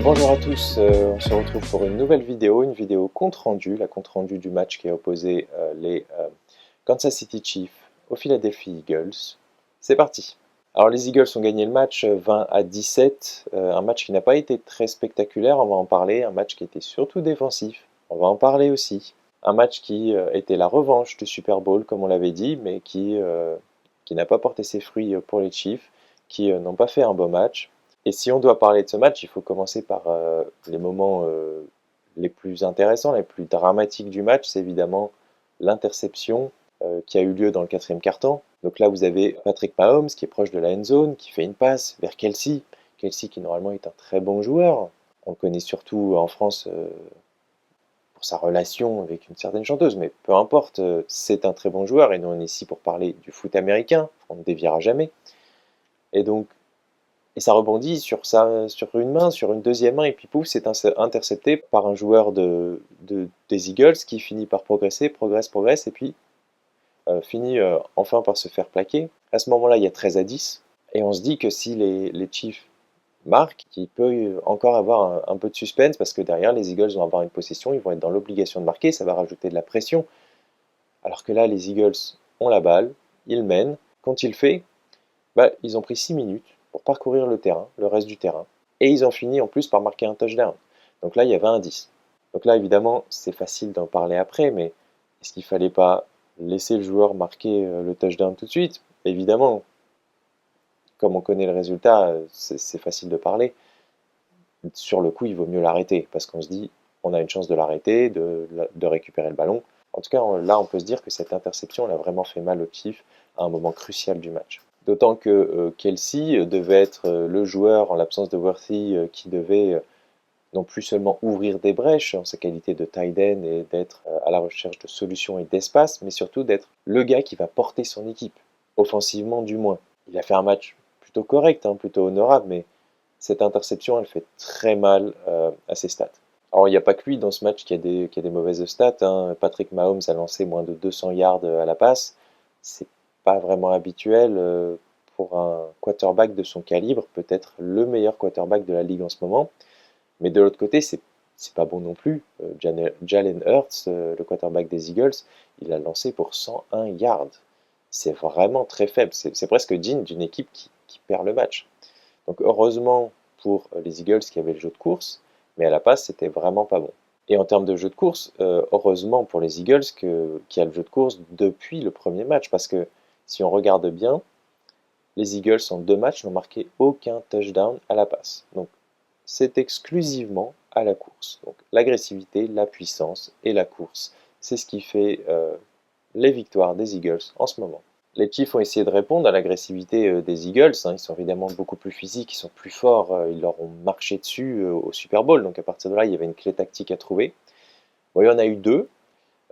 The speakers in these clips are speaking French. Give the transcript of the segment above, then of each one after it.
Bonjour à tous, on se retrouve pour une nouvelle vidéo, une vidéo compte rendu, la compte rendu du match qui a opposé les Kansas City Chiefs aux Philadelphia Eagles. C'est parti. Alors les Eagles ont gagné le match 20-17, un match qui n'a pas été très spectaculaire, on va en parler, un match qui était surtout défensif, on va en parler aussi. Un match qui était la revanche du Super Bowl, comme on l'avait dit, mais qui n'a pas porté ses fruits pour les Chiefs, qui n'ont pas fait un beau match. Et si on doit parler de ce match, il faut commencer par les moments les plus intéressants, les plus dramatiques du match. C'est évidemment l'interception qui a eu lieu dans le quatrième quart-temps. Donc là, vous avez Patrick Mahomes qui est proche de la end zone, qui fait une passe vers Kelce. Kelce qui normalement est un très bon joueur. On le connaît surtout en France pour sa relation avec une certaine chanteuse, mais peu importe, c'est un très bon joueur et nous on est ici pour parler du foot américain, on ne déviera jamais. Et donc, et ça rebondit sur une main, sur une deuxième main, et puis pouf, c'est intercepté par un joueur des Eagles qui finit par progresser, progresse, et puis finit enfin par se faire plaquer. À ce moment-là, il y a 13-10, et on se dit que si les Chiefs marquent, il peut encore avoir un peu de suspense, parce que derrière, les Eagles vont avoir une possession, ils vont être dans l'obligation de marquer, ça va rajouter de la pression. Alors que là, les Eagles ont la balle, ils mènent. Quand il fait, ils ont pris 6 minutes pour parcourir le terrain, le reste du terrain, et ils ont fini en plus par marquer un touchdown. Donc là, il y avait un 10. Donc là, évidemment, c'est facile d'en parler après, mais est-ce qu'il ne fallait pas laisser le joueur marquer le touchdown tout de suite? Évidemment, comme on connaît le résultat, c'est facile de parler. Sur le coup, il vaut mieux l'arrêter, parce qu'on se dit, on a une chance de l'arrêter, de récupérer le ballon. En tout cas, là, on peut se dire que cette interception, elle a vraiment fait mal aux Chiefs à un moment crucial du match. D'autant que Kelce devait être le joueur, en l'absence de Worthy, qui devait non plus seulement ouvrir des brèches en sa qualité de tight end et d'être à la recherche de solutions et d'espace, mais surtout d'être le gars qui va porter son équipe, offensivement du moins. Il a fait un match plutôt correct, plutôt honorable, mais cette interception, elle fait très mal à ses stats. Alors, il n'y a pas que lui dans ce match qui a des mauvaises stats. Patrick Mahomes a lancé moins de 200 yards à la passe. C'est pas vraiment habituel pour un quarterback de son calibre, peut-être le meilleur quarterback de la ligue en ce moment. Mais de l'autre côté, c'est pas bon non plus. Jalen Hurts, le quarterback des Eagles, il a lancé pour 101 yards. C'est vraiment très faible. C'est presque digne d'une équipe qui perd le match. Donc heureusement pour les Eagles qui avaient le jeu de course, mais à la passe, c'était vraiment pas bon. Et en termes de jeu de course, heureusement pour les Eagles qui a le jeu de course depuis le premier match, parce que si on regarde bien, les Eagles en 2 matchs n'ont marqué aucun touchdown à la passe. Donc c'est exclusivement à la course. Donc l'agressivité, la puissance et la course, c'est ce qui fait les victoires des Eagles en ce moment. Les Chiefs ont essayé de répondre à l'agressivité des Eagles. Ils sont évidemment beaucoup plus physiques, ils sont plus forts, ils leur ont marché dessus au Super Bowl. Donc à partir de là, il y avait une clé tactique à trouver. Bon, il y en a eu deux.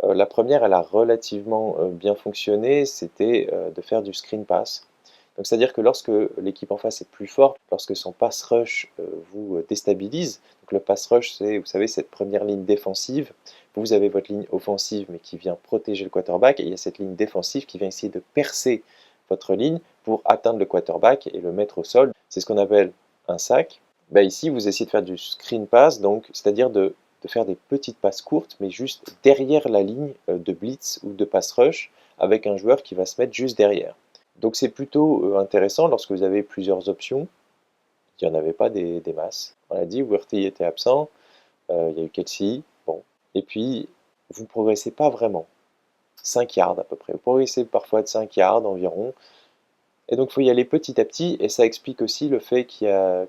La première, elle a relativement bien fonctionné, c'était de faire du screen pass. Donc c'est-à-dire que lorsque l'équipe en face est plus forte, lorsque son pass rush vous déstabilise, donc le pass rush c'est, vous savez, cette première ligne défensive, vous avez votre ligne offensive mais qui vient protéger le quarterback, et il y a cette ligne défensive qui vient essayer de percer votre ligne pour atteindre le quarterback et le mettre au sol. C'est ce qu'on appelle un sac. Ici, vous essayez de faire du screen pass, donc c'est-à-dire de faire des petites passes courtes, mais juste derrière la ligne de blitz ou de pass rush, avec un joueur qui va se mettre juste derrière. Donc c'est plutôt intéressant lorsque vous avez plusieurs options. Il n'y en avait pas des masses. On l'a dit, Worthy était absent, il y a eu Kelce, bon. Et puis, vous ne progressez pas vraiment. 5 yards à peu près. Vous progressez parfois de 5 yards environ. Et donc il faut y aller petit à petit, et ça explique aussi le fait qu'il y a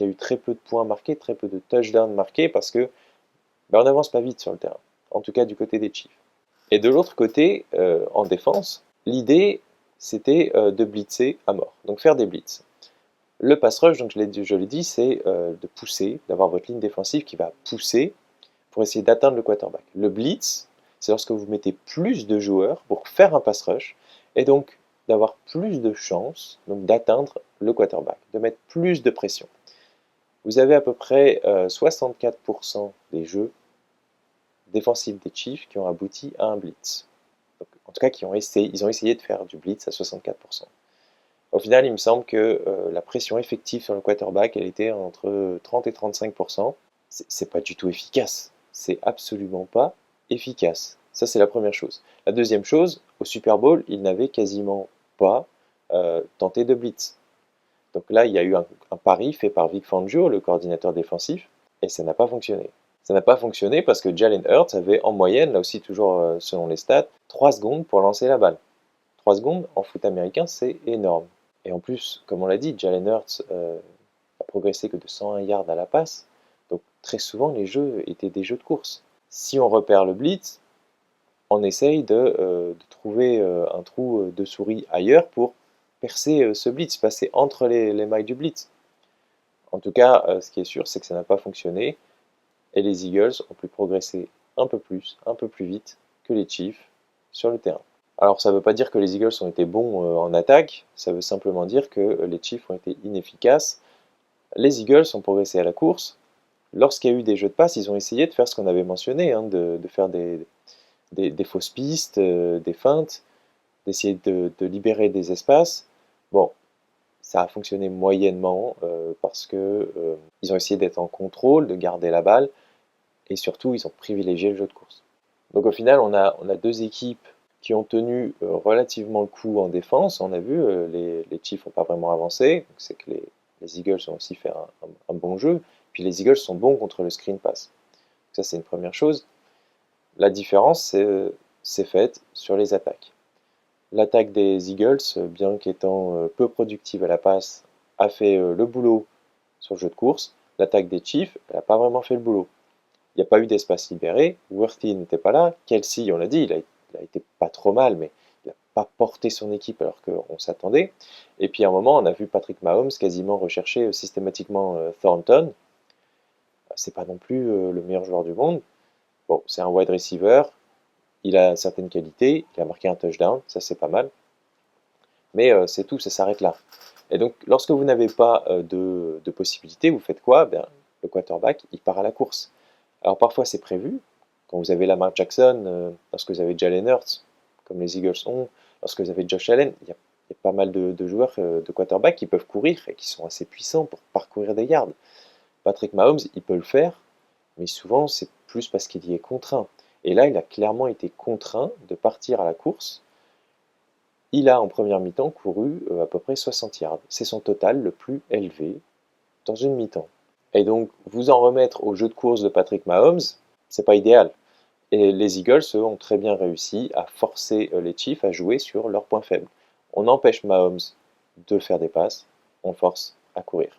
eu très peu de points marqués, très peu de touchdowns marqués, parce que on n'avance pas vite sur le terrain, en tout cas du côté des Chiefs. Et de l'autre côté, en défense, l'idée c'était de blitzer à mort, donc faire des blitz. Le pass rush, donc je l'ai dit, c'est de pousser, d'avoir votre ligne défensive qui va pousser pour essayer d'atteindre le quarterback. Le blitz, c'est lorsque vous mettez plus de joueurs pour faire un pass rush, et donc d'avoir plus de chances d'atteindre le quarterback, de mettre plus de pression. Vous avez à peu près 64% des jeux défensifs des Chiefs qui ont abouti à un blitz. Donc, en tout cas, ils ont essayé de faire du blitz à 64%. Au final, il me semble que la pression effective sur le quarterback, elle était entre 30 et 35%. C'est pas du tout efficace. C'est absolument pas efficace. Ça, c'est la première chose. La deuxième chose, au Super Bowl, il n'avait quasiment pas tenté de blitz. Donc là, il y a eu un pari fait par Vic Fangio, le coordinateur défensif, et ça n'a pas fonctionné. Ça n'a pas fonctionné parce que Jalen Hurts avait en moyenne, là aussi toujours selon les stats, 3 secondes pour lancer la balle. 3 secondes en foot américain, c'est énorme. Et en plus, comme on l'a dit, Jalen Hurts a progressé que de 101 yards à la passe. Donc très souvent, les jeux étaient des jeux de course. Si on repère le blitz, on essaye de trouver un trou de souris ailleurs pour percer ce blitz, passer entre les mailles du blitz. En tout cas, ce qui est sûr, c'est que ça n'a pas fonctionné et les Eagles ont pu progresser un peu plus vite que les Chiefs sur le terrain. Alors ça ne veut pas dire que les Eagles ont été bons en attaque, ça veut simplement dire que les Chiefs ont été inefficaces. Les Eagles ont progressé à la course. Lorsqu'il y a eu des jeux de passe, ils ont essayé de faire ce qu'on avait mentionné, hein, de faire des fausses pistes, des feintes, d'essayer de libérer des espaces. Bon, ça a fonctionné moyennement parce que ils ont essayé d'être en contrôle, de garder la balle, et surtout ils ont privilégié le jeu de course. Donc au final, on a deux équipes qui ont tenu relativement le coup en défense. On a vu, les Chiefs n'ont pas vraiment avancé, c'est que les Eagles ont aussi fait un bon jeu, puis les Eagles sont bons contre le screen pass. Ça, c'est une première chose. La différence, c'est faite sur les attaques. L'attaque des Eagles, bien qu'étant peu productive à la passe, a fait le boulot sur le jeu de course. L'attaque des Chiefs, elle n'a pas vraiment fait le boulot. Il n'y a pas eu d'espace libéré, Worthy n'était pas là, Kelsey, on l'a dit, il a été pas trop mal, mais il n'a pas porté son équipe alors qu'on s'attendait. Et puis à un moment, on a vu Patrick Mahomes quasiment rechercher systématiquement Thornton. C'est pas non plus le meilleur joueur du monde. Bon, c'est un wide receiver, il a certaines qualités, il a marqué un touchdown, ça c'est pas mal. Mais c'est tout, ça s'arrête là. Et donc, lorsque vous n'avez pas de possibilité, vous faites quoi? Ben, le quarterback, il part à la course. Alors parfois c'est prévu, quand vous avez Lamar Jackson, lorsque vous avez Jalen Hurts, comme les Eagles ont, lorsque vous avez Josh Allen, il y a pas mal de joueurs de quarterback qui peuvent courir et qui sont assez puissants pour parcourir des yards. Patrick Mahomes, il peut le faire, mais souvent c'est plus parce qu'il y est contraint. Et là, il a clairement été contraint de partir à la course. Il a en première mi-temps couru à peu près 60 yards. C'est son total le plus élevé dans une mi-temps. Et donc, vous en remettre au jeu de course de Patrick Mahomes, c'est pas idéal. Et les Eagles, eux, ont très bien réussi à forcer les Chiefs à jouer sur leurs points faibles. On empêche Mahomes de faire des passes, on force à courir.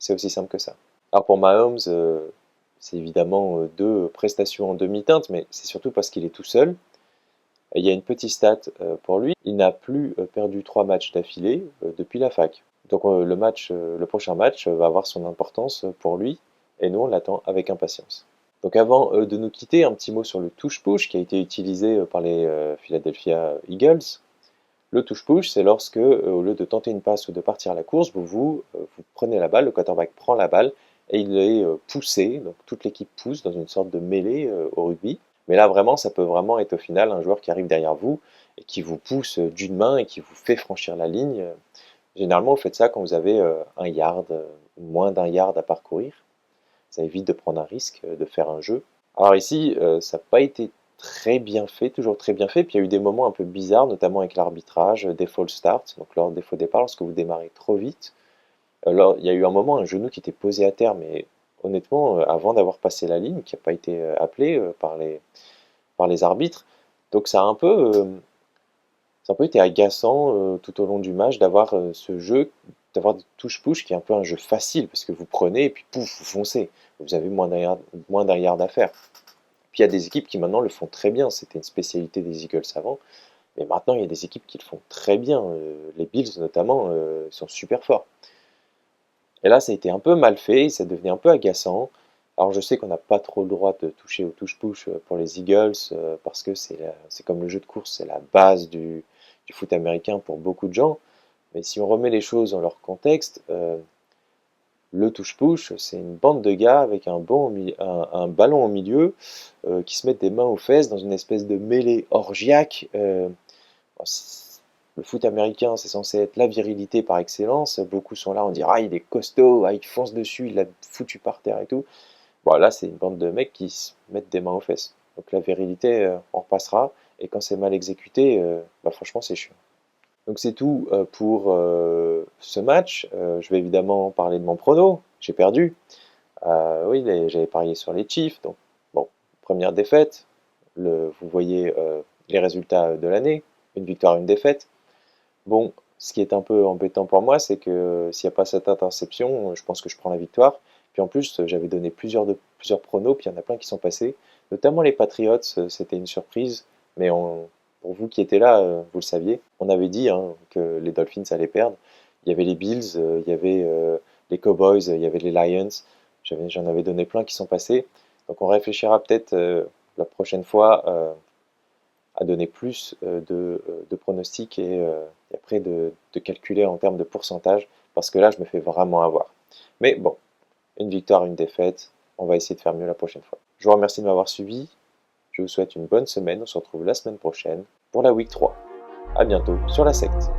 C'est aussi simple que ça. Alors pour Mahomes, c'est évidemment deux prestations en demi-teinte, mais c'est surtout parce qu'il est tout seul. Et il y a une petite stat pour lui, il n'a plus perdu 3 matchs d'affilée depuis la fac. Donc le prochain match va avoir son importance pour lui, et nous on l'attend avec impatience. Donc avant de nous quitter, un petit mot sur le touche-push qui a été utilisé par les Philadelphia Eagles. Le touche-push, c'est lorsque, au lieu de tenter une passe ou de partir à la course, vous prenez la balle, le quarterback prend la balle, et il est poussé, donc toute l'équipe pousse dans une sorte de mêlée au rugby. Mais là, vraiment, ça peut vraiment être au final un joueur qui arrive derrière vous et qui vous pousse d'une main et qui vous fait franchir la ligne. Généralement, vous faites ça quand vous avez un yard, moins d'un yard à parcourir. Ça évite de prendre un risque, de faire un jeu. Alors ici, ça n'a pas été très bien fait, toujours très bien fait. Puis il y a eu des moments un peu bizarres, notamment avec l'arbitrage, des false starts, donc lors des faux départs, lorsque vous démarrez trop vite. Alors, il y a eu un moment, un genou qui était posé à terre, mais honnêtement, avant d'avoir passé la ligne, qui n'a pas été appelé par les arbitres. Donc ça a un peu été agaçant tout au long du match d'avoir ce jeu, d'avoir des touche-push qui est un peu un jeu facile, parce que vous prenez et puis pouf, vous foncez. Vous avez moins d'un yard à faire. Puis il y a des équipes qui maintenant le font très bien, c'était une spécialité des Eagles avant, mais maintenant il y a des équipes qui le font très bien. Les Bills notamment sont super forts. Et là, ça a été un peu mal fait, ça devenait un peu agaçant. Alors je sais qu'on n'a pas trop le droit de toucher au touche-push pour les Eagles, parce que c'est comme le jeu de course, c'est la base du foot américain pour beaucoup de gens. Mais si on remet les choses dans leur contexte, le touche-push, c'est une bande de gars avec un ballon au milieu qui se mettent des mains aux fesses dans une espèce de mêlée orgiaque. le foot américain, c'est censé être la virilité par excellence. Beaucoup sont là, on dit ah il est costaud, ah, il fonce dessus, il l'a foutu par terre et tout. Bon là c'est une bande de mecs qui se mettent des mains aux fesses. Donc la virilité, on repassera. Et quand c'est mal exécuté, bah, franchement c'est chiant. Donc c'est tout pour ce match. Je vais évidemment parler de mon prono. J'ai perdu. Oui, j'avais parié sur les Chiefs. Donc bon, première défaite. Vous voyez les résultats de l'année. Une victoire, une défaite. Bon, ce qui est un peu embêtant pour moi, c'est que s'il n'y a pas cette interception, je pense que je prends la victoire. Puis en plus, j'avais donné plusieurs pronos, puis il y en a plein qui sont passés. Notamment les Patriots, c'était une surprise. Mais pour vous qui étiez là, vous le saviez. On avait dit hein, que les Dolphins allaient perdre. Il y avait les Bills, il y avait les Cowboys, il y avait les Lions. J'en avais donné plein qui sont passés. Donc on réfléchira peut-être la prochaine fois à donner plus de pronostics et après de calculer en termes de pourcentage, parce que là, je me fais vraiment avoir. Mais bon, une victoire, une défaite, on va essayer de faire mieux la prochaine fois. Je vous remercie de m'avoir suivi, je vous souhaite une bonne semaine, on se retrouve la semaine prochaine pour la Week 3. A bientôt sur la secte.